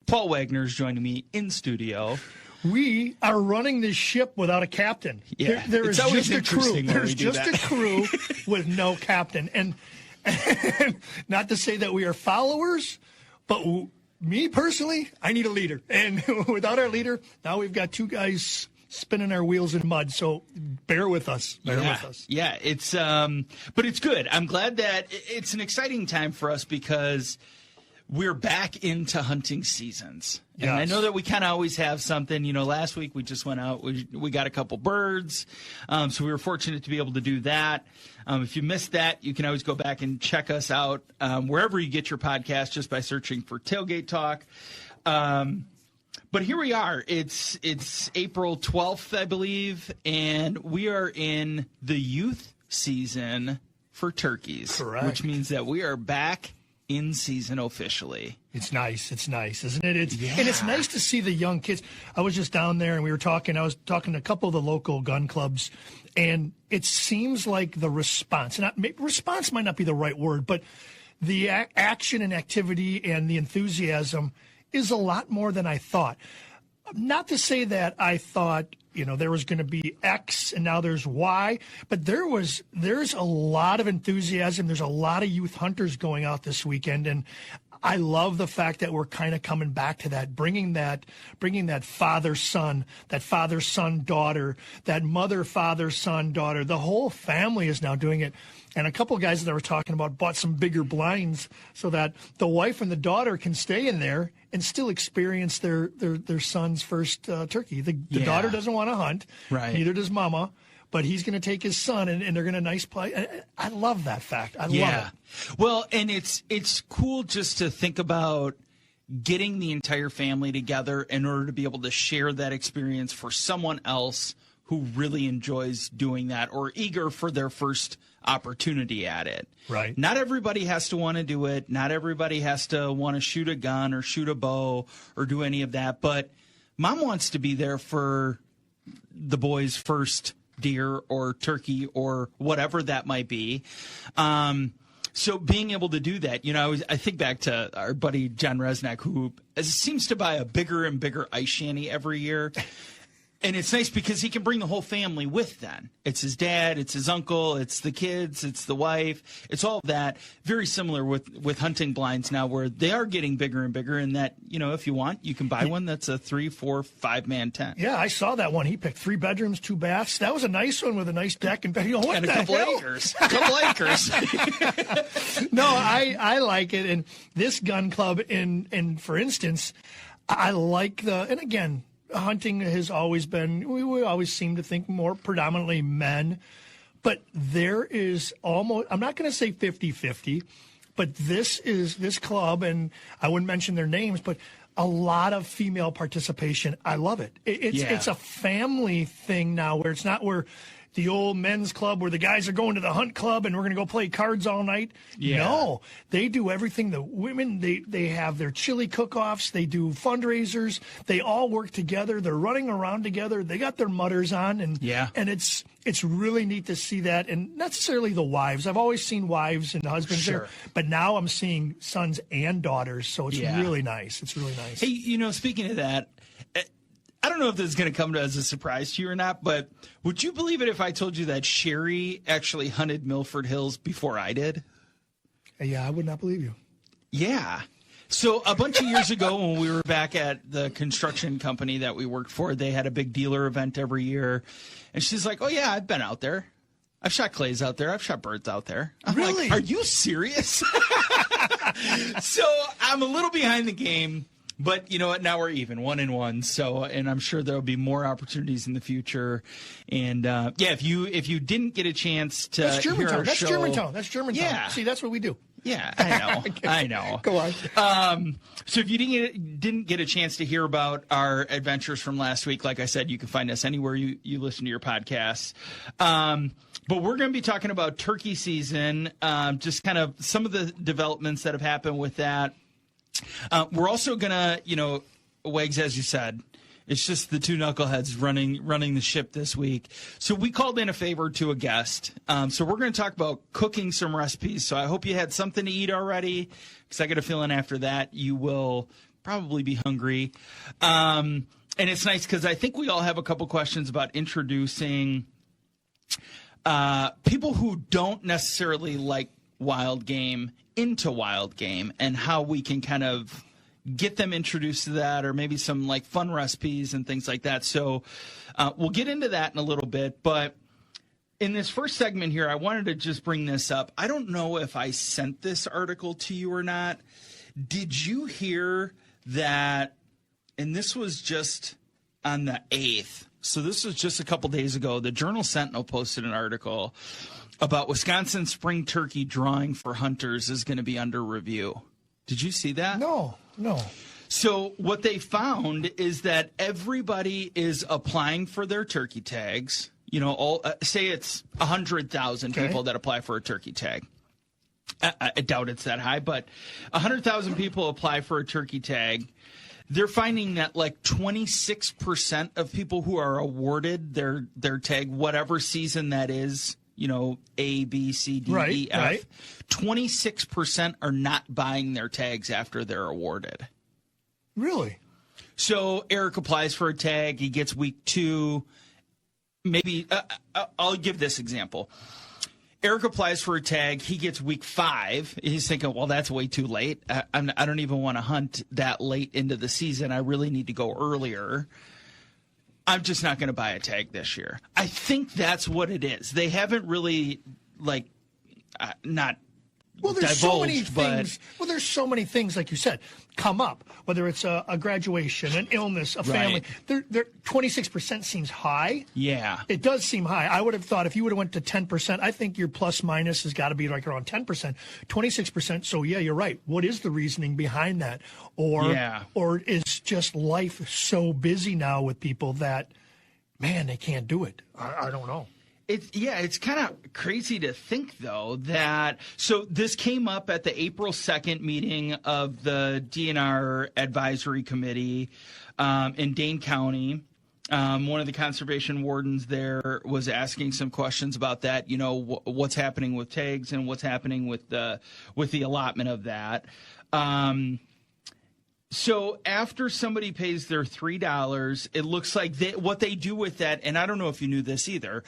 Paul Wagner is joining me in studio. We are running this ship without a captain. Yeah, there is just a crew. There's just a crew with no captain. And not to say that we are followers, but me personally, I need a leader. And without our leader, now we've got two guys spinning our wheels in mud. So bear with us. Bear with us. Yeah, it's but it's good. I'm glad that it's an exciting time for us because we're back into hunting seasons. And I know that we kind of always have something. You know, last week we just went out. We got a couple birds. So we were fortunate to be able to do that. If you missed that, you can always go back and check us out wherever you get your podcast just by searching for Tailgate Talk. But here we are. It's April 12th, I believe, and we are in the youth season for turkeys. Correct. Which means that we are back in season officially. It's nice, isn't it? And it's nice to see the young kids. I was just down there and I was talking to a couple of the local gun clubs, and it seems like the response might not be the right word, but the action and activity and the enthusiasm is a lot more than I thought. Not to say that I thought, there was going to be X and now there's Y, but there's a lot of enthusiasm. There's a lot of youth hunters going out this weekend, and I love the fact that we're kind of coming back to that, bringing that father-son, that father-son daughter, that mother-father-son daughter. The whole family is now doing it. And a couple of guys that I were talking about bought some bigger blinds so that the wife and the daughter can stay in there and still experience their son's first turkey. The daughter doesn't want to hunt. Right. Neither does mama. But he's going to take his son, and they're going to play. I love that fact. I love it. Well, and it's cool just to think about getting the entire family together in order to be able to share that experience for someone else who really enjoys doing that or eager for their first opportunity at it. Right. Not everybody has to want to do it. Not everybody has to want to shoot a gun or shoot a bow or do any of that. But mom wants to be there for the boys' first deer or turkey or whatever that might be. So being able to do that, I think back to our buddy John Resnick, who seems to buy a bigger and bigger ice shanty every year. And it's nice because he can bring the whole family with then. It's his dad, it's his uncle, it's the kids, it's the wife. It's all that. Very similar with hunting blinds now where they are getting bigger and bigger, and that, if you want, you can buy one that's a 3, 4, 5-man tent. Yeah, I saw that one. He picked 3 bedrooms, 2 baths. That was a nice one with a nice deck and what and the a couple hell? acres. A couple acres. No, I like it. And this gun club, and for instance, I like and again, hunting has always been, we always seem to think more predominantly men, but there is almost, I'm not going to say 50-50, but this club, and I wouldn't mention their names, but a lot of female participation. I love it. It's a family thing now where it's not where the old men's club where the guys are going to the hunt club and we're going to go play cards all night. Yeah. No, they do everything. The women, they have their chili cook-offs. They do fundraisers. They all work together. They're running around together. They got their mutters on. And it's really neat to see that. And not necessarily the wives. I've always seen wives and husbands there. But now I'm seeing sons and daughters. So it's really nice. It's really nice. Hey, speaking of that, I don't know if this is going to come as a surprise to you or not, but would you believe it if I told you that Sherry actually hunted Milford Hills before I did? Yeah, I would not believe you. Yeah. So a bunch of years ago when we were back at the construction company that we worked for, they had a big dealer event every year. And she's like, oh, yeah, I've been out there. I've shot clays out there. I've shot birds out there. I'm really? Like, are you serious? So I'm a little behind the game. But you know what? Now we're even 1-1. So, and I'm sure there'll be more opportunities in the future. And if you didn't get a chance to hear our show, That's Germantown. Yeah. See, that's what we do. Yeah, I know. Go on. So if you didn't get a chance to hear about our adventures from last week, like I said, you can find us anywhere you listen to your podcasts. But we're going to be talking about turkey season, just kind of some of the developments that have happened with that. We're also going to, Wags, as you said, it's just the two knuckleheads running the ship this week. So we called in a favor to a guest. So we're going to talk about cooking some recipes. So I hope you had something to eat already, because I got a feeling after that you will probably be hungry. And it's nice because I think we all have a couple questions about introducing people who don't necessarily like wild game into wild game, and how we can kind of get them introduced to that, or maybe some like fun recipes and things like that. So we'll get into that in a little bit. But in this first segment here, I wanted to just bring this up. I don't know if I sent this article to you or not. Did you hear that? And this was just on the 8th. So this was just a couple days ago. The Journal-Sentinel posted an article about Wisconsin spring turkey drawing for hunters is going to be under review. Did you see that? No. So what they found is that everybody is applying for their turkey tags. You know, say it's 100,000 people that apply for a turkey tag. I doubt it's that high, but 100,000 people apply for a turkey tag. They're finding that like 26% of people who are awarded their tag, whatever season that is, you know, A, B, C, D, E, F, 26% are not buying their tags after they're awarded. Really? So Eric applies for a tag. He gets week 2. Maybe I'll give this example. Eric applies for a tag. He gets week 5. He's thinking, well, that's way too late. I don't even want to hunt that late into the season. I really need to go earlier. I'm just not going to buy a tag this year. I think that's what it is. They haven't really, not there's divulged, so many things. Well, there's so many things, like you said, come up. Whether it's a graduation, an illness, a family. 26% seems high. Yeah, it does seem high. I would have thought if you would have went to 10%, I think your plus minus has got to be like around 10%, 26%. So yeah, you're right. What is the reasoning behind that? Or is just life so busy now with people that, man, they can't do it? I don't know. It's kind of crazy to think, though, that so this came up at the April 2nd meeting of the DNR Advisory Committee in Dane County. One of the conservation wardens there was asking some questions about that, you know, what's happening with tags and what's happening with the allotment of that. So after somebody pays their $3, it looks like what they do with that, and I don't know if you knew this either,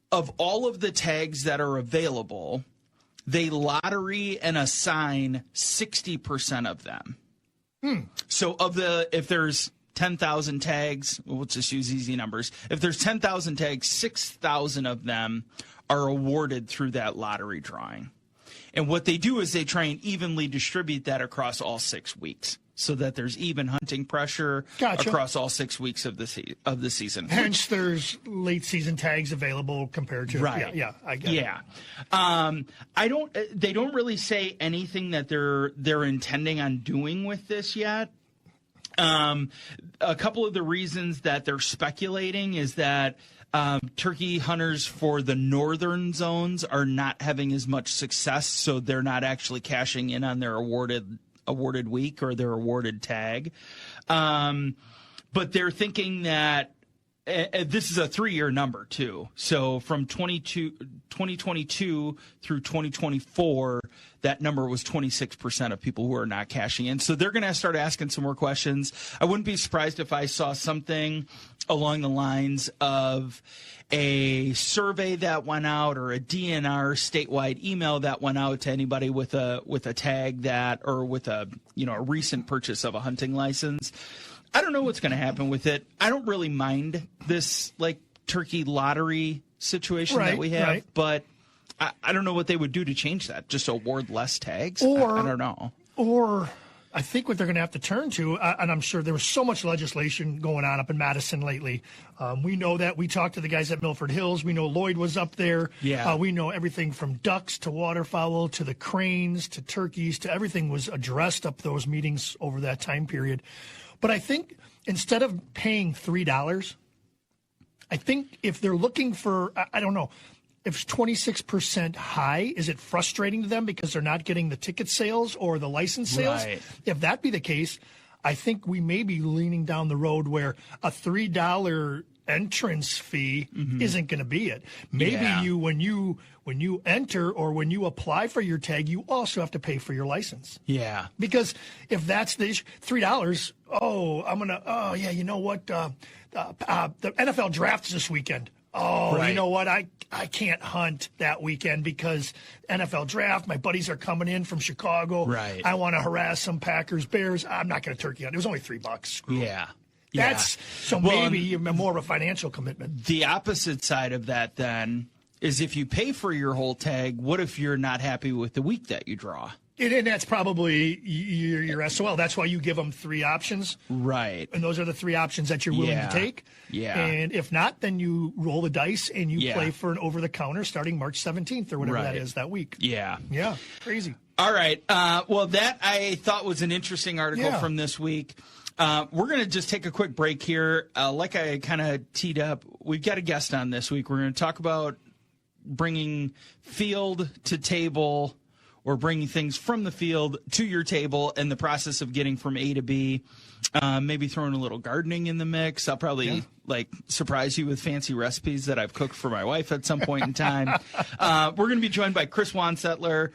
of all of the tags that are available, they lottery and assign 60% of them. So if there's 10,000 tags, let's just use easy numbers. If there's 10,000 tags, 6,000 of them are awarded through that lottery drawing. And what they do is they try and evenly distribute that across all 6 weeks, so that there's even hunting pressure across all 6 weeks of the season. Hence, there's late season tags available compared to I get it. They don't really say anything that they're intending on doing with this yet. A couple of the reasons that they're speculating is that turkey hunters for the northern zones are not having as much success, so they're not actually cashing in on their awarded week or their awarded tag. But they're thinking that this is a 3-year number, too. So from 2022 through 2024, that number was 26% of people who are not cashing in. So they're going to start asking some more questions. I wouldn't be surprised if I saw something along the lines of a survey that went out or a DNR statewide email that went out to anybody with a tag that, or with a recent purchase of a hunting license. I don't know what's going to happen with it. I don't really mind this turkey lottery situation that we have, but I don't know what they would do to change that. Just award less tags? I don't know. Or I think what they're going to have to turn to, and I'm sure there was so much legislation going on up in Madison lately. We know that. We talked to the guys at Milford Hills. We know Lloyd was up there. Yeah. We know everything from ducks to waterfowl to the cranes to turkeys to everything was addressed up those meetings over that time period. But I think instead of paying $3, I think if they're looking for, I don't know, if it's 26% high, is it frustrating to them because they're not getting the ticket sales or the license sales? Right. If that be the case, I think we may be leaning down the road where a $3 entrance fee isn't going to be it. Maybe when you enter or when you apply for your tag, you also have to pay for your license. Yeah. Because if that's the issue, $3, you know what? The NFL draft's this weekend. Oh, right. You know what? I can't hunt that weekend because NFL draft, my buddies are coming in from Chicago. Right. I want to harass some Packers, Bears. I'm not going to turkey hunt. It was only $3. Screw it. Maybe more of a financial commitment. The opposite side of that then is if you pay for your whole tag, what if you're not happy with the week that you draw? And that's probably your SOL. That's why you give them 3 options. Right. And those are the 3 options that you're willing to take. Yeah. And if not, then you roll the dice and you play for an over-the-counter starting March 17th or whatever that is that week. Yeah. Yeah. Crazy. All right. Well, that I thought was an interesting article from this week. We're going to just take a quick break here. Like I kind of teed up, we've got a guest on this week. We're going to talk about bringing field to table or bringing things from the field to your table and the process of getting from A to B. Maybe throwing a little gardening in the mix. I'll probably surprise you with fancy recipes that I've cooked for my wife at some point in time. We're going to be joined by Chris Wansettler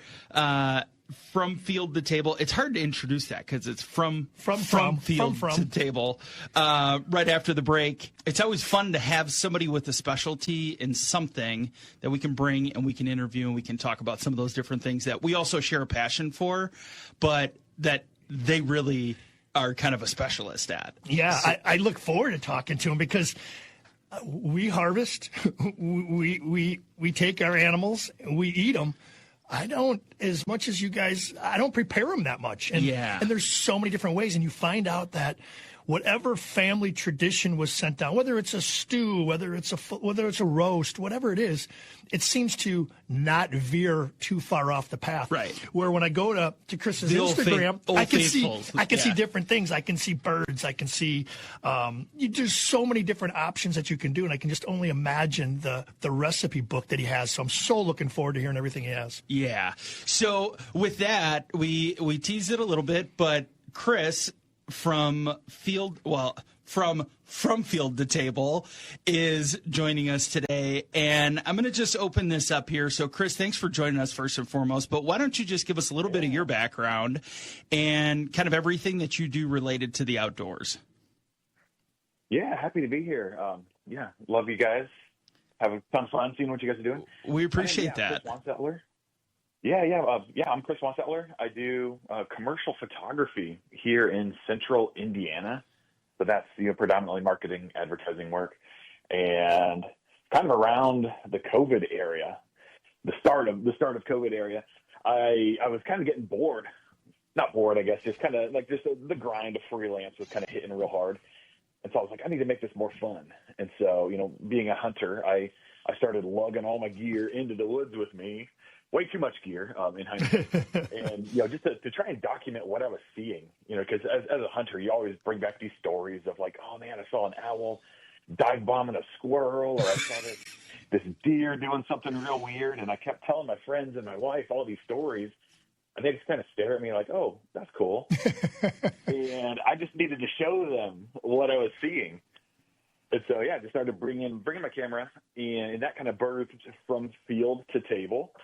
from Field to Table. It's hard to introduce that because it's from field to table. Right after the break, it's always fun to have somebody with a specialty in something that we can bring and we can interview and we can talk about some of those different things that we also share a passion for, but that they really are kind of a specialist at. Yeah, so, I look forward to talking to him because we harvest, we take our animals, we eat them. I don't, as much as you guys, I don't prepare them that much. And there's so many different ways. And you find out that whatever family tradition was sent down, whether it's a stew, whether it's a roast, whatever it is, it seems to not veer too far off the path. Right. Where when I go to Chris's Instagram, I can see different things. I can see birds. I can see there's so many different options that you can do, and I can just only imagine the recipe book that he has. So I'm so looking forward to hearing everything he has. Yeah. So with that, we teased it a little bit, but Chris from Field to Table is joining us today, and I'm going to just open this up here. So Chris, thanks for joining us first and foremost, but why don't you just give us a little bit of your background and kind of everything that you do related to the outdoors? Yeah, happy to be here. Love you guys. Have a ton of fun seeing what you guys are doing. We appreciate that. Chris Wansettler. I'm Chris Wansettler. I do commercial photography here in central Indiana. So that's predominantly marketing, advertising work. And kind of around the COVID area, the start of COVID area, I was kind of getting bored. Not bored, I guess, just kind of like the grind of freelance was kind of hitting real hard. And so I was like, I need to make this more fun. And so, being a hunter, I started lugging all my gear into the woods with me. Way too much gear in hunting, and just to try and document what I was seeing. Because as a hunter, you always bring back these stories of like, oh man, I saw an owl dive bombing a squirrel, or I saw this deer doing something real weird, and I kept telling my friends and my wife all these stories, and they just kind of stare at me like, oh, that's cool, and I just needed to show them what I was seeing. And so I just started bringing my camera, and that kind of birthed from Field to Table.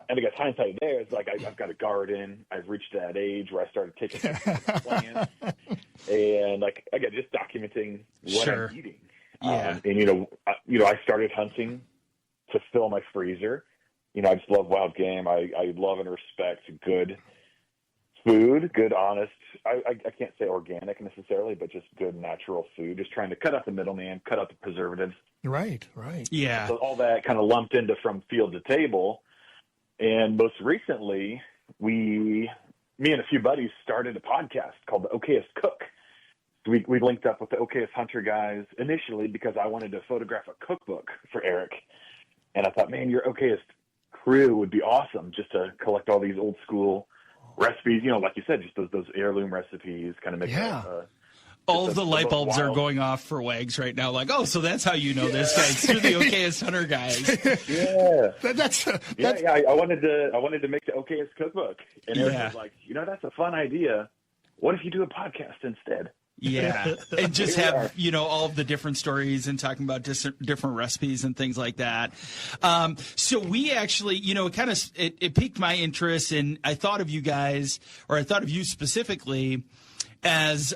And I guess hindsight there is like I've got a garden. I've reached that age where I started taking pictures of plants, and just documenting what I'm eating. Yeah. I started hunting to fill my freezer. I just love wild game. I love and respect good food, good, honest. I can't say organic necessarily, but just good natural food. Just trying to cut out the middleman, cut out the preservatives. Right. Yeah. So all that kind of lumped into from Field to Table. And most recently, me and a few buddies started a podcast called the Okayest Cook. We linked up with the Okayest Hunter guys initially because I wanted to photograph a cookbook for Eric. And I thought, man, your Okayest crew would be awesome just to collect all these old school recipes, like you said, just those heirloom recipes, kind of make all the light bulbs are going off for Wags right now. Like, oh, so that's how you know this guy. It's through the Okayest Hunter guys. I wanted to make the Okayest cookbook, and Eric was like, that's a fun idea. What if you do a podcast instead? Yeah, and just have, all of the different stories and talking about different recipes and things like that. So we actually, it piqued my interest, and I thought of you guys, or I thought of you specifically, as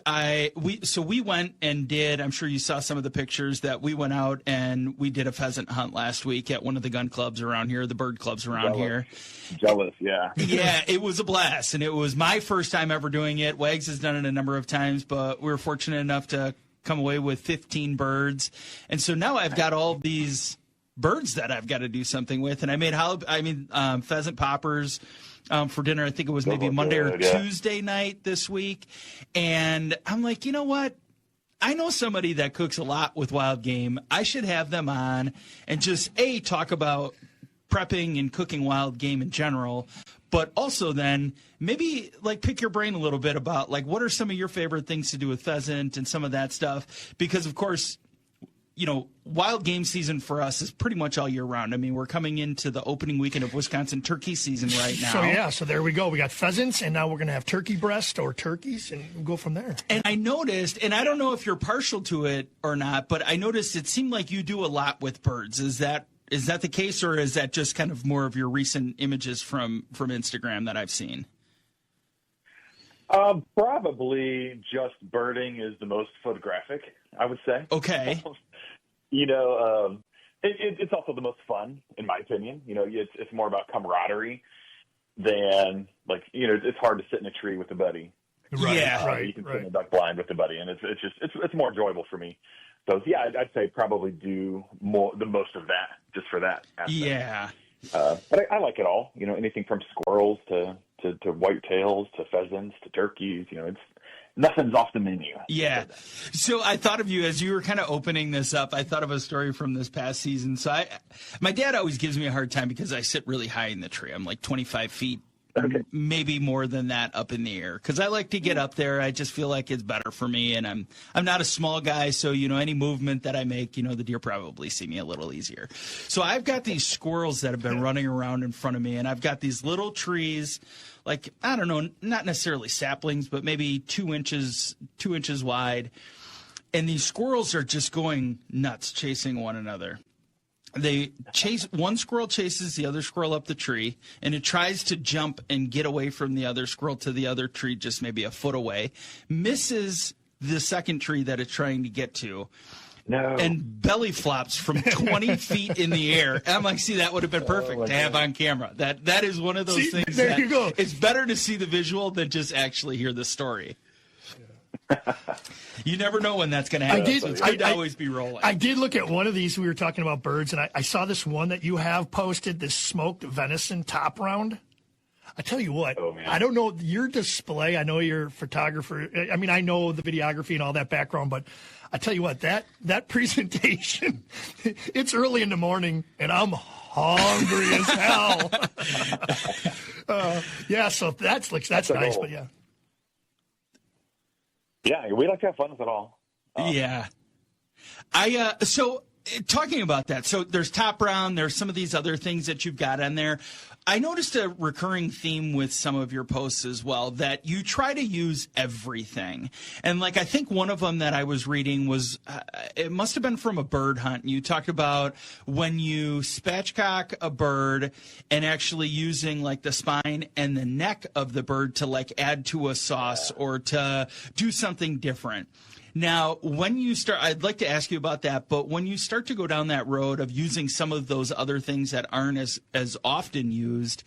we went and did, I'm sure you saw some of the pictures that we went out and we did a pheasant hunt last week at one of the gun clubs around here, the bird clubs around here. Jealous, yeah. Yeah, it was a blast, and it was my first time ever doing it. Wags has done it a number of times, but we were fortunate enough to come away with 15 birds. And so now I've got all these birds that I've got to do something with, and I made pheasant poppers for dinner. I think it was maybe Monday or Tuesday night this week. And I'm like, you know what? I know somebody that cooks a lot with wild game. I should have them on and just, talk about prepping and cooking wild game in general, but also then maybe pick your brain a little bit about what are some of your favorite things to do with pheasant and some of that stuff. Because, of course, wild game season for us is pretty much all year round. I mean, we're coming into the opening weekend of Wisconsin turkey season right now. So there we go. We got pheasants, and now we're going to have turkey breast or turkeys, and we'll go from there. And I noticed, and I don't know if you're partial to it or not, but I noticed it seemed like you do a lot with birds. Is that the case, or is that just kind of more of your recent images from Instagram that I've seen? Probably just birding is the most photographic, I would say. Okay. It's also the most fun, in my opinion. It's more about camaraderie than it's hard to sit in a tree with a buddy. Right. Yeah. You can sit in a duck blind with a buddy, and it's more enjoyable for me. So yeah, I'd say probably do the most of that just for that aspect. Yeah. But I like it all. Anything from squirrels to whitetails to pheasants to turkeys. Nothing's off the menu. Yeah. So I thought of you as you were kind of opening this up. I thought of a story from this past season. So my dad always gives me a hard time because I sit really high in the tree. I'm like 25 feet, maybe more than that up in the air. Because I like to get up there. I just feel like it's better for me. And I'm not a small guy, so any movement that I make, the deer probably see me a little easier. So I've got these squirrels that have been running around in front of me, and I've got these little trees. I don't know, not necessarily saplings, but maybe 2 inches wide. And these squirrels are just going nuts, chasing one another. One squirrel chases the other squirrel up the tree, and it tries to jump and get away from the other squirrel to the other tree, just maybe a foot away, misses the second tree that it's trying to get to. No. And belly flops from 20 feet in the air. And I'm like, see, that would have been perfect to have on camera. That is one of those things there you go. It's better to see the visual than just actually hear the story. Yeah. You never know when that's going to happen. So it's good to always be rolling. I did look at one of these. We were talking about birds, and I saw this one that you have posted, this smoked venison top round. I tell you what, I don't know your display. I know you're a photographer. I mean, I know the videography and all that background, but I tell you what, that presentation, it's early in the morning, and I'm hungry as hell. So that's nice, but yeah. Yeah, we like to have fun with it all. Yeah. So talking about that, so there's top round, there's some of these other things that you've got on there. I noticed a recurring theme with some of your posts as well, that you try to use everything. And I think one of them that I was reading was, it must have been from a bird hunt. You talked about when you spatchcock a bird and actually using the spine and the neck of the bird to add to a sauce or to do something different. Now, when you start, I'd like to ask you about that, but when you start to go down that road of using some of those other things that aren't as often used,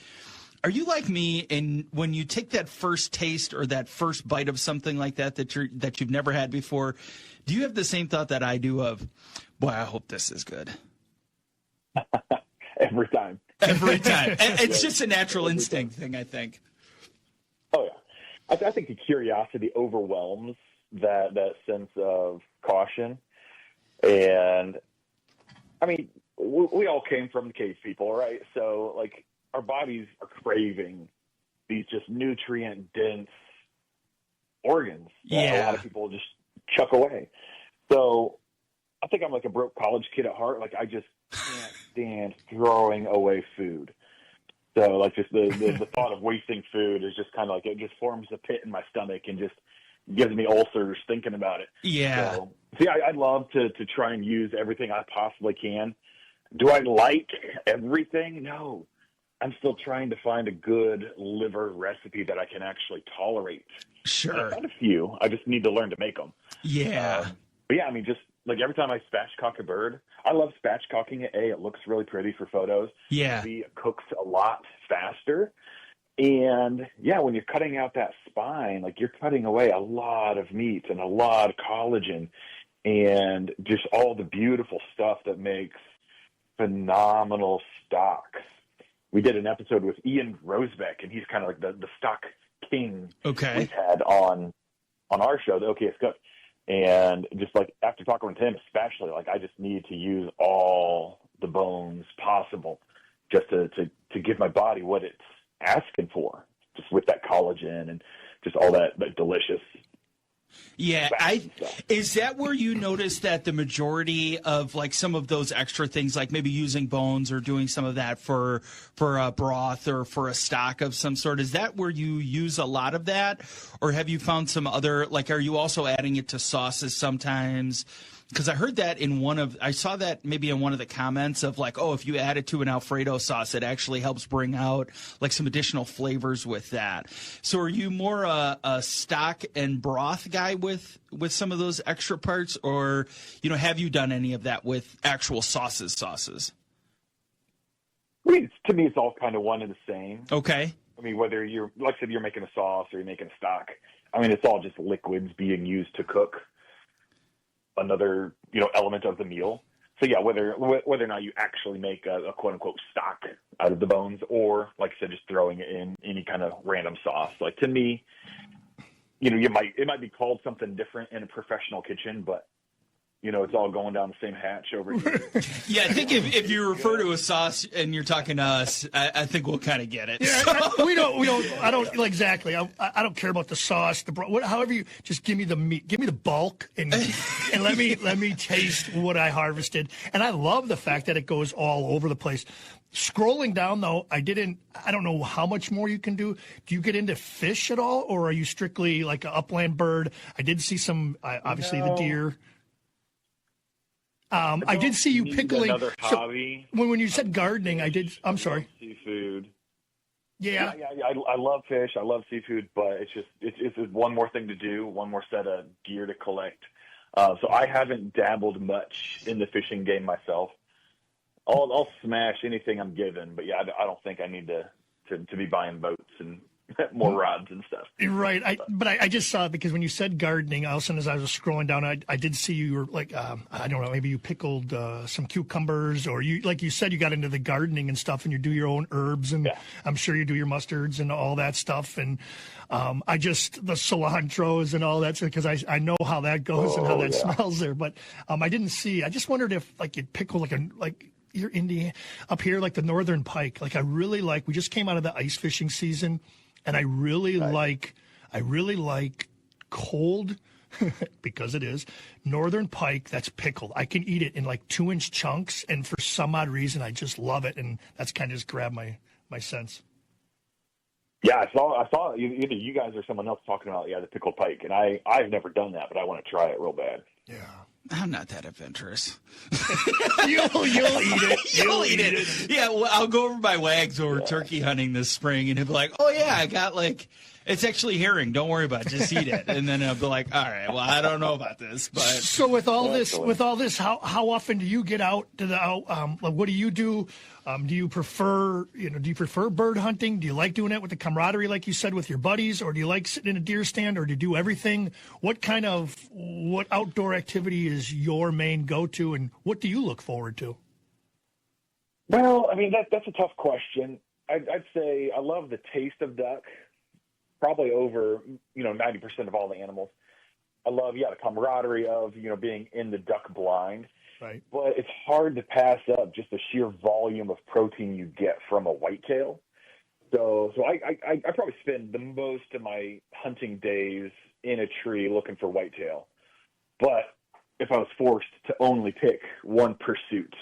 are you like me, and when you take that first taste or that first bite of something like that you've never had before, do you have the same thought that I do of, boy, I hope this is good? Every time. Every time. And it's just a natural instinct thing, I think. Oh, yeah. I think the curiosity overwhelms that sense of caution. And I mean, we all came from the cave people, right? So our bodies are craving these just nutrient dense organs that a lot of people just chuck away. So I think I'm like a broke college kid at heart. I just can't stand throwing away food. So just the thought of wasting food is just kind of it just forms a pit in my stomach, and just gives me ulcers thinking about it. Yeah. So, see, I'd love to try and use everything I possibly can. Do I like everything? No. I'm still trying to find a good liver recipe that I can actually tolerate. Sure. I've got a few. I just need to learn to make them. Yeah. But yeah, I mean, just like every time I spatchcock a bird, I love spatchcocking it. It looks really pretty for photos. Yeah. B, it cooks a lot faster. And yeah, when you're cutting out that spine, like you're cutting away a lot of meat and a lot of collagen and just all the beautiful stuff that makes phenomenal stocks. We did an episode with Ian Rosebeck, and he's kind of like the stock king we've had on our show, the Okayest Cook. And just like after talking with him, especially, like I just need to use all the bones possible just to give my body what it's asking for, just with that collagen and just all that delicious. Yeah, is that where you notice that the majority of like some of those extra things, like maybe using bones or doing some of that for a broth or for a stock of some sort, is that where you use a lot of that? Or have you found some other, like, are you also adding it to sauces sometimes? Because I heard that I saw that maybe in one of the comments of like, oh, if you add it to an Alfredo sauce, it actually helps bring out like some additional flavors with that. So are you more a stock and broth guy with some of those extra parts, or, have you done any of that with actual sauces? I mean, to me, it's all kind of one and the same. Okay. I mean, whether you're, like I said, you're making a sauce or you're making a stock, I mean, it's all just liquids being used to cook another, element of the meal. So yeah, whether or not you actually make a quote unquote stock out of the bones, or like I said, just throwing it in any kind of random sauce. Like to me, it might be called something different in a professional kitchen, but it's all going down the same hatch over here. Yeah, I think if you refer to a sauce and you're talking to us, I think we'll kind of get it. Yeah, we don't. I don't exactly. I don't care about the sauce. However you just give me the meat, give me the bulk, and let me taste what I harvested. And I love the fact that it goes all over the place. Scrolling down though, I don't know how much more you can do. Do you get into fish at all, or are you strictly like an upland bird? I did see some, obviously the deer. I did see you pickling. Another hobby. So when you said gardening, I'm sorry. Seafood. Yeah. I love fish. I love seafood, but it's one more thing to do, one more set of gear to collect. So I haven't dabbled much in the fishing game myself. I'll smash anything I'm given, but yeah, I don't think I need to be buying boats and more rods and stuff. Right. I just saw it because when you said gardening, all of a sudden as I was scrolling down, I did see you were like, I don't know, maybe you pickled some cucumbers, or you, like you said, you got into the gardening and stuff, and you do your own herbs, and I'm sure you do your mustards and all that stuff. And the cilantros and all that, because I know how that goes and how that smells there. But I didn't see. I just wondered if like you'd pickle like you're Indiana up here, like the northern pike. Like I really like. We just came out of the ice fishing season. And I really like cold, because it is, northern pike that's pickled. I can eat it in like 2-inch chunks, and for some odd reason, I just love it, and that's kind of just grabbed my sense. Yeah, I saw either you guys or someone else talking about the pickled pike, and I've never done that, but I want to try it real bad. Yeah. I'm not that adventurous. You'll eat it. You'll eat it. Yeah, well, I'll go over my wags over turkey hunting this spring, and he'll be like, oh, yeah, I got it's actually herring. Don't worry about it. Just eat it. And then I'll be like, all right, well, I don't know about this. But so with all this, how often do you get out to the what do you do? Do you prefer bird hunting? Do you like doing it with the camaraderie, like you said, with your buddies, or do you like sitting in a deer stand, or do you do everything? What outdoor activity is your main go-to, and what do you look forward to? Well, I mean, that's a tough question. I'd say I love the taste of duck, probably over 90% of all the animals. I love the camaraderie of being in the duck blind. Right. But it's hard to pass up just the sheer volume of protein you get from a whitetail. So I probably spend the most of my hunting days in a tree looking for whitetail. But if I was forced to only pick one pursuit,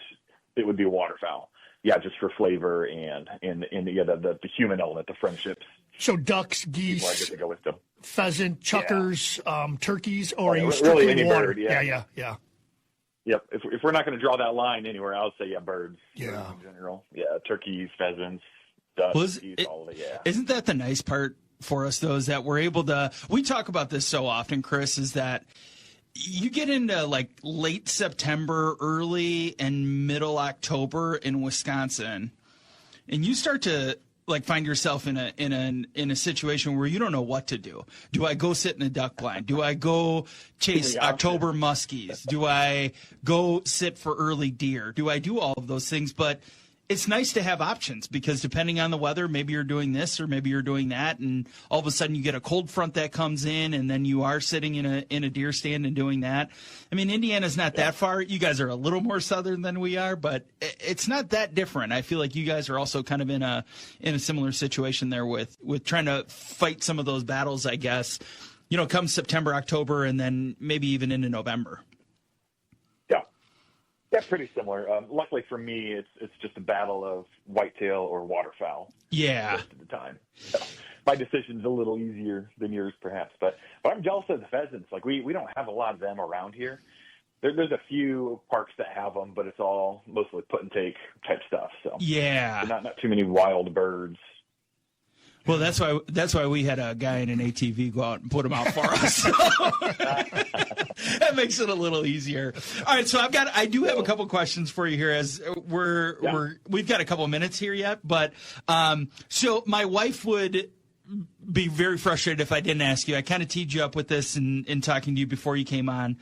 it would be waterfowl. Yeah, just for flavor and the human element, the friendships. So ducks, People I geese, get to go with them. pheasant, chuckers, turkeys, or are you Really strictly any water? bird, yeah. Yeah. Yep. If we're not going to draw that line anywhere, I would say birds. Yeah. Birds in general. Yeah, turkeys, pheasants, ducks, geese, all of it. Yeah. Isn't that the nice part for us, though, is that we're able to – we talk about this so often, Chris, is that you get into like late September, early and middle October in Wisconsin, and you start to – like find yourself in a situation where you don't know what to do. Do I go sit in a duck blind? Do I go chase October muskies? Do I go sit for early deer? Do I do all of those things? But it's nice to have options because depending on the weather, maybe you're doing this or maybe you're doing that, and all of a sudden you get a cold front that comes in, and then you are sitting in a deer stand and doing that. I mean, Indiana's not that far. You guys are a little more southern than we are, but it's not that different. I feel like you guys are also kind of in a similar situation there with trying to fight some of those battles, I guess, come September, October, and then maybe even into November. Yeah, pretty similar. Luckily for me, it's just a battle of whitetail or waterfowl. Yeah. Most of the time. So my decision's a little easier than yours, perhaps. But I'm jealous of the pheasants. Like, we don't have a lot of them around here. There's a few parks that have them, but it's all mostly put and take type stuff. So yeah, not too many wild birds. Well, that's why we had a guy in an ATV go out and put them out for us. That makes it a little easier. All right, so I do have a couple questions for you here as we've got a couple of minutes here yet, but so my wife would be very frustrated if I didn't ask you. I kind of teed you up with this in talking to you before you came on.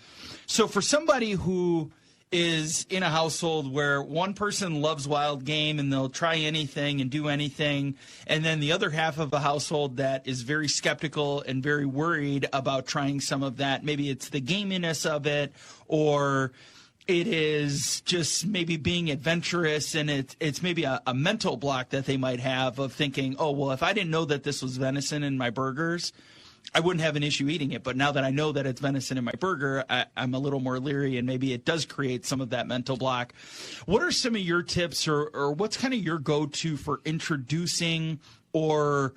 So for somebody who is in a household where one person loves wild game and they'll try anything and do anything, and then the other half of a household that is very skeptical and very worried about trying some of that. Maybe it's the gaminess of it, or it is just maybe being adventurous, and it's maybe a mental block that they might have of thinking, oh, well, if I didn't know that this was venison in my burgers, I wouldn't have an issue eating it. But now that I know that it's venison in my burger, I'm a little more leery, and maybe it does create some of that mental block. What are some of your tips, or what's kind of your go-to for introducing or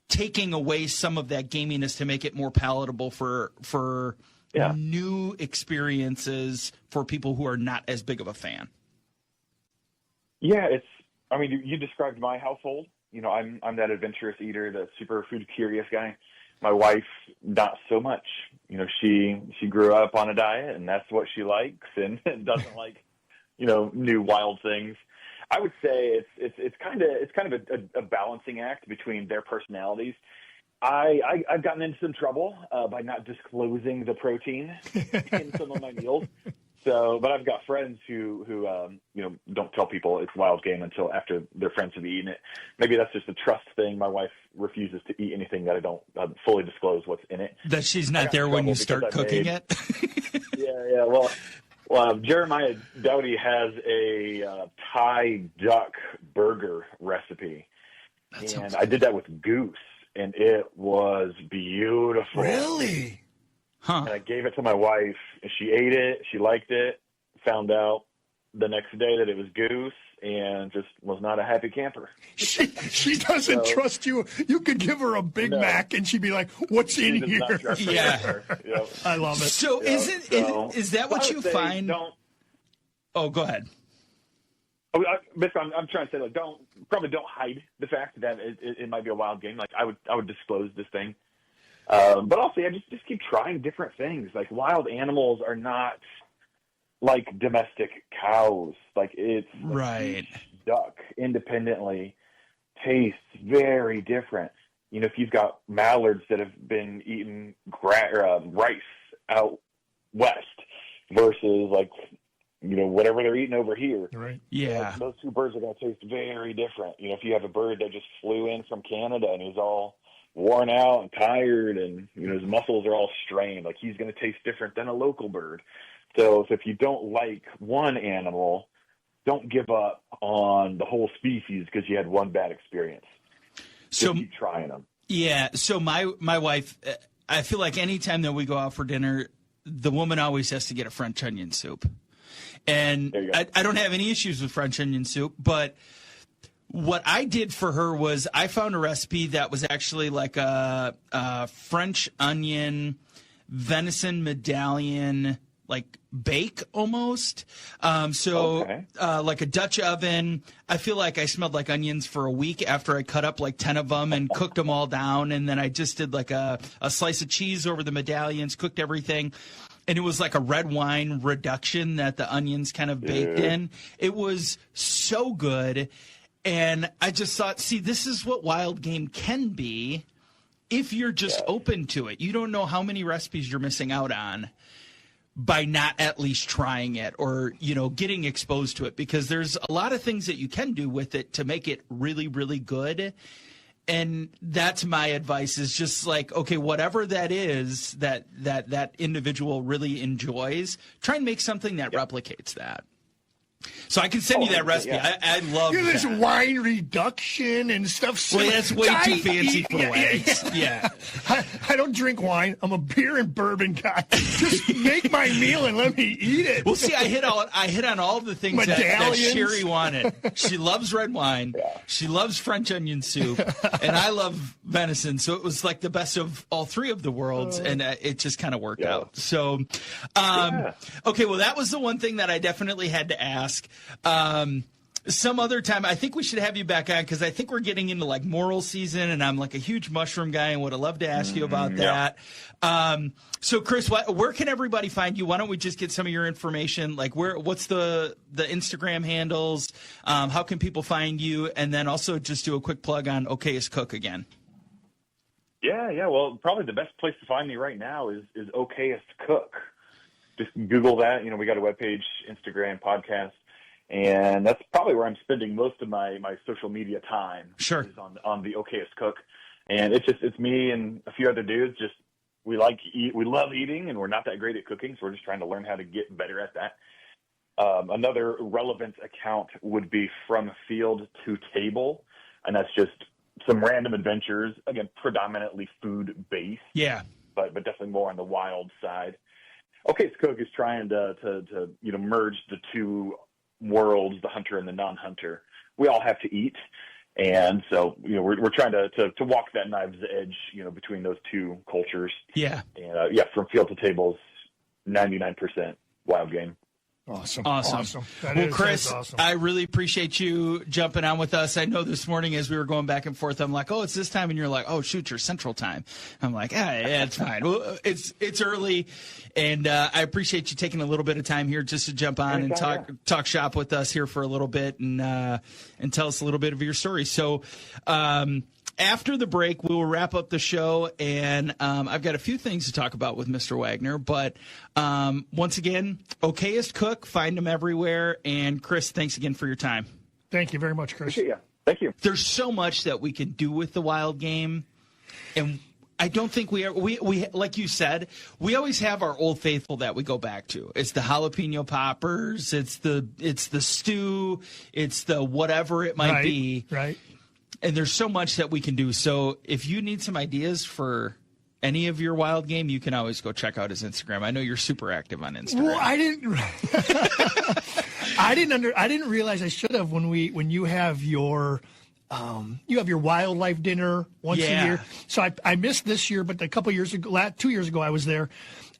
taking away some of that gaminess to make it more palatable for new experiences for people who are not as big of a fan? Yeah, you described my household. I'm that adventurous eater, the super food curious guy. My wife, not so much. She grew up on a diet, and that's what she likes, and doesn't like, new wild things. I would say it's kind of a balancing act between their personalities. I've gotten into some trouble by not disclosing the protein in some of my meals. So, but I've got friends who don't tell people it's wild game until after their friends have eaten it. Maybe that's just a trust thing. My wife refuses to eat anything that I don't fully disclose what's in it. That she's not there when you start cooking it? Yeah. Well, Jeremiah Dowdy has a Thai duck burger recipe. And I did that with goose, and it was beautiful. Really? Huh. And I gave it to my wife, and she ate it. She liked it. Found out the next day that it was goose, and just was not a happy camper. She doesn't trust you. You could give her a Big Mac, and she'd be like, "What's in here?" Yeah, yep. I love it. So is that what you find? Oh, go ahead. I'm trying to say, don't hide the fact that it might be a wild game. Like I would disclose this thing. But also, just keep trying different things. Like, wild animals are not like domestic cows. Like, it's right. Each duck independently tastes very different. If you've got mallards that have been eating rice out west versus whatever they're eating over here. Right. Yeah. Those two birds are going to taste very different. If you have a bird that just flew in from Canada and is all worn out and tired, and his muscles are all strained, like, he's going to taste different than a local bird. So if you don't like one animal, don't give up on the whole species because you had one bad experience. Just keep trying them. Yeah. So my wife, I feel like anytime that we go out for dinner, the woman always has to get a French onion soup. And I don't have any issues with French onion soup, but what I did for her was I found a recipe that was actually like a French onion venison medallion, like bake almost. Like a Dutch oven. I feel like I smelled like onions for a week after I cut up like 10 of them and cooked them all down. And then I just did like a slice of cheese over the medallions, cooked everything. And it was like a red wine reduction that the onions kind of baked in. It was so good. And I just thought, see, this is what wild game can be if you're just open to it. You don't know how many recipes you're missing out on by not at least trying it or, getting exposed to it, because there's a lot of things that you can do with it to make it really, really good. And that's my advice, is just like, okay, whatever that is that individual really enjoys, try and make something that replicates that. So I can send you that recipe. Yeah. I love that. There's wine reduction and stuff. Well, that's way too fancy for legs. Yeah. I don't drink wine. I'm a beer and bourbon guy. Just make my meal and let me eat it. Well, see, I hit on all the things that Sherry wanted. She loves red wine. Yeah. She loves French onion soup. And I love venison. So it was like the best of all three of the worlds. And it just kind of worked out. So, okay, well, that was the one thing that I definitely had to ask. Some other time, I think we should have you back on, because I think we're getting into like moral season, and I'm like a huge mushroom guy and would have loved to ask you about that. So, Chris, where can everybody find you? Why don't we just get some of your information? Like, what's the Instagram handles? How can people find you? And then also just do a quick plug on Okayest Cook again. Yeah. Well, probably the best place to find me right now is Okayest Cook. Just Google that. We got a webpage, Instagram, podcast. And that's probably where I'm spending most of my social media time. Sure. Is on the Okayest Cook. And it's me and a few other dudes. Just we love eating, and we're not that great at cooking, so we're just trying to learn how to get better at that. Another relevant account would be From Field to Table, and that's just some random adventures, again, predominantly food based. Yeah. But definitely more on the wild side. Okayest Cook is trying to merge the two worlds, the hunter and the non-hunter. We all have to eat, and so we're trying to walk that knife's edge between those two cultures. Yeah. And From Field to Table is 99% wild game. Awesome. Well, Chris, awesome. I really appreciate you jumping on with us. I know this morning as we were going back and forth, I'm like, oh, it's this time. And you're like, oh, shoot, you're Central Time. I'm like, yeah, it's fine. Well, it's early. And I appreciate you taking a little bit of time here just to jump on and talk shop with us here for a little bit and tell us a little bit of your story. So, after the break, we will wrap up the show, and I've got a few things to talk about with Mr. Wagner. But once again, Okayest Cook, find him everywhere. And Chris, thanks again for your time. Thank you very much, Chris. Yeah, thank you. There's so much that we can do with the wild game, and I don't think we like you said, we always have our old faithful that we go back to. It's the jalapeno poppers, it's the stew, it's the whatever it might be. Right. And there's so much that we can do. So if you need some ideas for any of your wild game, you can always go check out his Instagram. I know you're super active on Instagram. Well, I didn't realize I should have when you have your wildlife dinner once a year. So I missed this year, but a couple years ago, 2 years ago, I was there.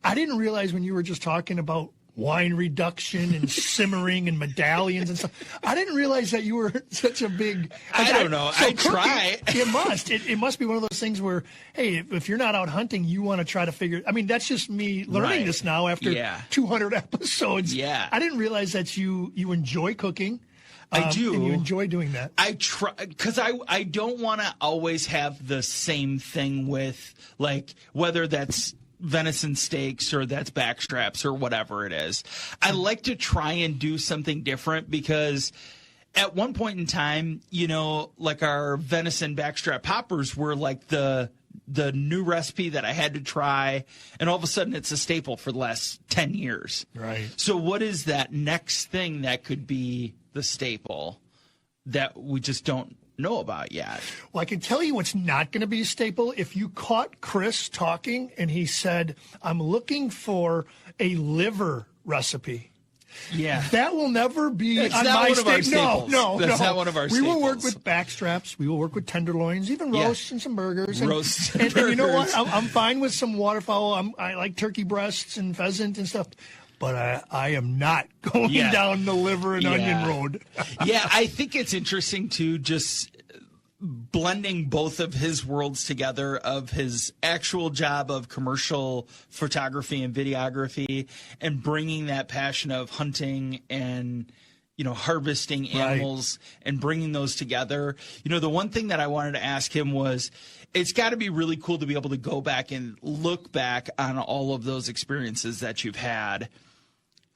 I didn't realize when you were just talking about wine reduction and simmering and medallions and stuff. I didn't realize that you were such a big. I don't know. So I try. It must be one of those things where, hey, if you're not out hunting, you want to try to figure. I mean, that's just me learning this now after 200 episodes. Yeah. I didn't realize that you enjoy cooking. I do. And you enjoy doing that. I try because I don't want to always have the same thing with, like, whether that's venison steaks or that's backstraps or whatever it is. I like to try and do something different because at one point in time, like our venison backstrap poppers were like the new recipe that I had to try, and all of a sudden it's a staple for the last 10 years. Right. So what is that next thing that could be the staple that we just don't know about yet? Well, I can tell you what's not going to be a staple. If you caught Chris talking and he said, I'm looking for a liver recipe. Yeah. That will never be It's on not my one of our state. No, staples. no, That's no. not one of our We will work staples. with backstraps. We will work with tenderloins, even Yeah. roasts and some burgers. And, Roasts and, and you know what? burgers. I'm fine with some waterfowl. I like turkey breasts and pheasant and stuff. But I am not going Yeah. down the liver and Yeah. onion road. Yeah, I think it's interesting too, just blending both of his worlds together, of his actual job of commercial photography and videography, and bringing that passion of hunting and harvesting animals and bringing those together. The one thing that I wanted to ask him was, it's got to be really cool to be able to go back and look back on all of those experiences that you've had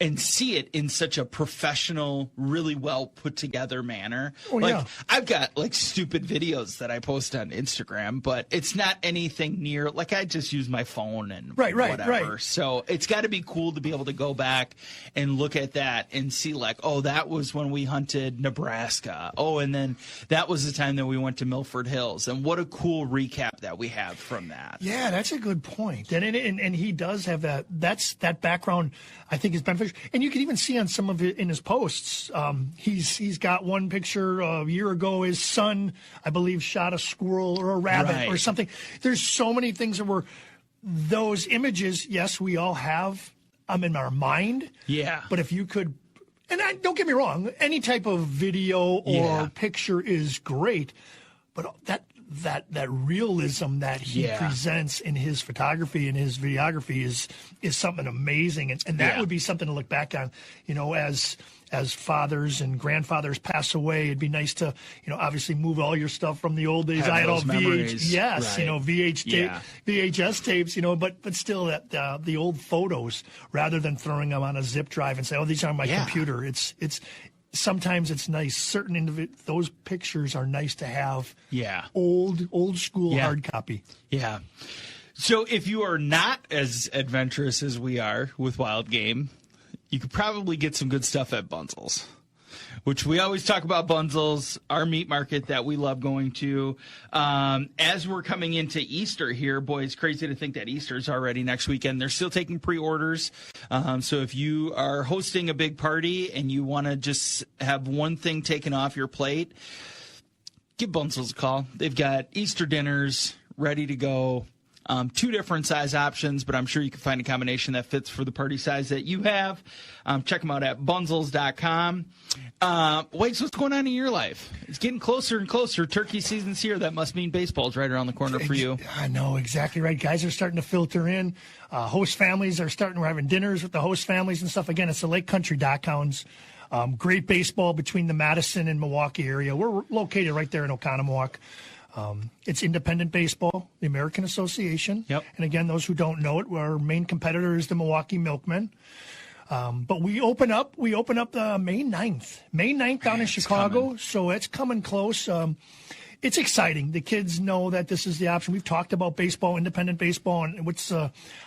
and see it in such a professional, really well put together manner. Oh, yeah. I've got stupid videos that I post on Instagram, but it's not anything near, I just use my phone and whatever. Right. So it's got to be cool to be able to go back and look at that and see that was when we hunted Nebraska. Oh, and then that was the time that we went to Milford Hills. And what a cool recap that we have from that. Yeah, that's a good point. And he does have that. That background, I think, is beneficial. And you can even see on some of it in his posts. He's got one picture a year ago. His son, I believe, shot a squirrel or a rabbit or something. There's so many things that were those images. Yes, we all have in our mind. Yeah. But if you could, and don't get me wrong, any type of video or picture is great. But that realism that he presents in his photography and his videography is something amazing, and that would be something to look back on. As fathers and grandfathers pass away, it'd be nice to obviously move all your stuff from the old days. Have I had all those memories. VHS tapes, but still that the old photos, rather than throwing them on a zip drive and say, oh, these are on my computer. It's sometimes it's nice. Certain those pictures are nice to have. Yeah. Old school hard copy. Yeah. So if you are not as adventurous as we are with wild game, you could probably get some good stuff at Bunzel's, which we always talk about. Bunzel's, our meat market that we love going to. As we're coming into Easter here, boy, it's crazy to think that Easter is already next weekend. They're still taking pre-orders. So if you are hosting a big party and you want to just have one thing taken off your plate, give Bunzel's a call. They've got Easter dinners ready to go. 2 different size options, but I'm sure you can find a combination that fits for the party size that you have. Check them out at bunzels.com. Wait, what's going on in your life? It's getting closer and closer. Turkey season's here. That must mean baseball's right around the corner for you. I know, exactly right. Guys are starting to filter in. Host families are starting. We're having dinners with the host families and stuff. Again, it's the Lake Country Dockhounds. Great baseball between the Madison and Milwaukee area. We're located right there in Oconomowoc. It's independent baseball, the American Association. Yep. And again, those who don't know it, our main competitor is the Milwaukee Milkmen. But we open up May 9th. May 9th down in Chicago. So it's coming close. It's exciting. The kids know that this is the option. We've talked about baseball, independent baseball, and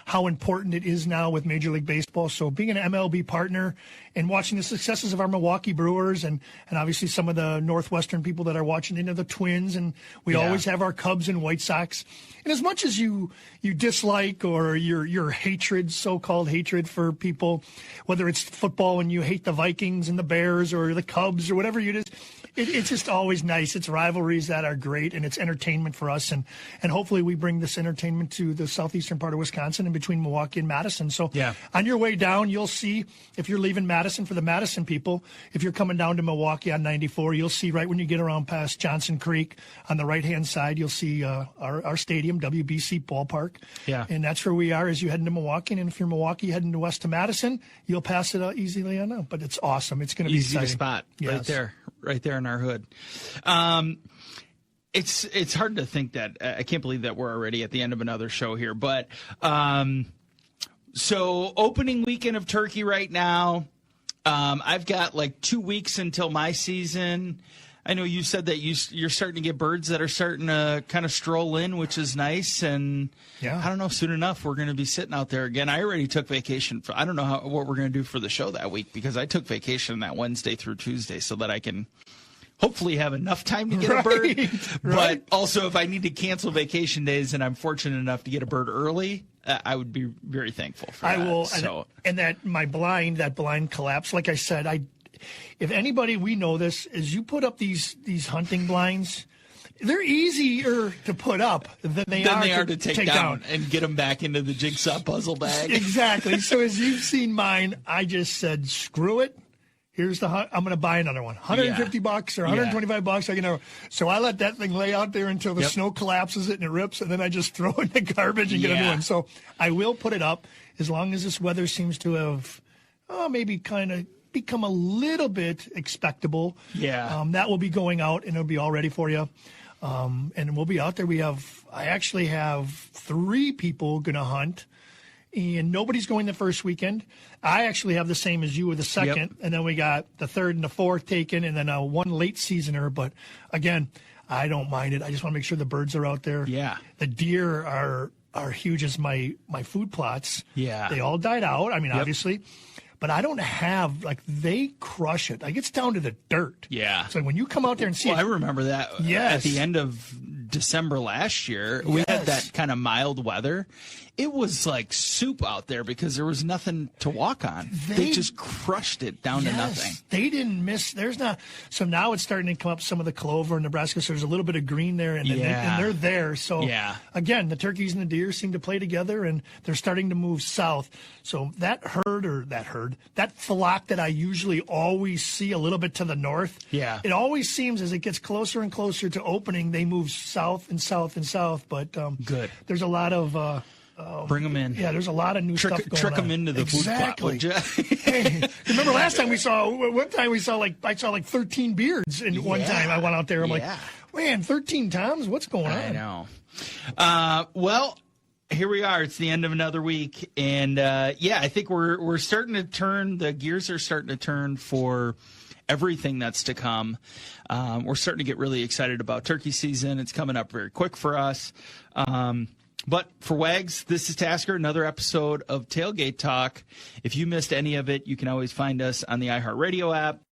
how important it is now with Major League Baseball. So being an MLB partner and watching the successes of our Milwaukee Brewers and obviously some of the Northwestern people that are watching into the Twins, and we always have our Cubs and White Sox. And as much as you dislike or your hatred, so-called hatred for people, whether it's football and you hate the Vikings and the Bears or the Cubs or whatever it is, it's just always nice. It's rivalries that are great, and it's entertainment for us. And hopefully we bring this entertainment to the southeastern part of Wisconsin and between Milwaukee and Madison. So on your way down, you'll see, if you're leaving Madison, for the Madison people, if you're coming down to Milwaukee on 94, you'll see right when you get around past Johnson Creek on the right-hand side, you'll see our stadium, WBC Ballpark. Yeah. And that's where we are as you head into Milwaukee. And if you're Milwaukee heading west to Madison, you'll pass it easily on out. But it's awesome. It's going to be easy exciting. to spot. Right there in our hood. It's hard to think that I can't believe that we're already at the end of another show here. But so opening weekend of turkey right now. I've got 2 weeks until my season. I know you said that you're starting to get birds that are starting to kind of stroll in, which is nice. And I don't know, soon enough, we're going to be sitting out there again. I already took vacation. I don't know what we're going to do for the show that week, because I took vacation that Wednesday through Tuesday so that I can hopefully have enough time to get a bird. But also, if I need to cancel vacation days and I'm fortunate enough to get a bird early, I would be very thankful for I that. will. So. And that blind collapse, like I said, if anybody, we know this, is you put up these hunting blinds, they're easier to put up than they are to take down and get them back into the jigsaw puzzle bag. Exactly. So as you've seen mine, I just said, screw it. Here's I'm going to buy another one. $150 or $125. So I let that thing lay out there until the snow collapses it and it rips, and then I just throw it in the garbage and get a new one. So I will put it up as long as this weather seems to have maybe kind of become a little bit expectable. Yeah. That will be going out, and it'll be all ready for you. And we'll be out there. I actually have 3 people going to hunt, and nobody's going the first weekend. I actually have the same as you with the second, and then we got the third and the fourth taken, and then one late seasoner. But again, I don't mind it. I just want to make sure the birds are out there. Yeah. The deer are huge as my food plots. Yeah. They all died out. I mean, obviously. But I don't have, they crush it. It's down to the dirt. Yeah. So when you come out there and see I remember that at the end of December last year. We had that kind of mild weather. It was like soup out there because there was nothing to walk on. They just crushed it down to nothing. They didn't miss. So now it's starting to come up some of the clover in Nebraska. So there's a little bit of green there, and they're there. So again, the turkeys and the deer seem to play together, and they're starting to move south. So that flock that I usually always see a little bit to the north. Yeah. It always seems as it gets closer and closer to opening, they move south and south and south. But good. There's a lot of. Bring them in. Yeah, there's a lot of new stuff going on. Trick them into the food plot, would you? Hey, remember last time I saw 13 beards in one time. I went out there. I'm like, man, 13 times? What's going on? I know. Well, here we are. It's the end of another week, and I think we're starting to turn. The gears are starting to turn for everything that's to come. We're starting to get really excited about turkey season. It's coming up very quick for us. But for Wags, this is Tasker, another episode of Tailgate Talk. If you missed any of it, you can always find us on the iHeartRadio app.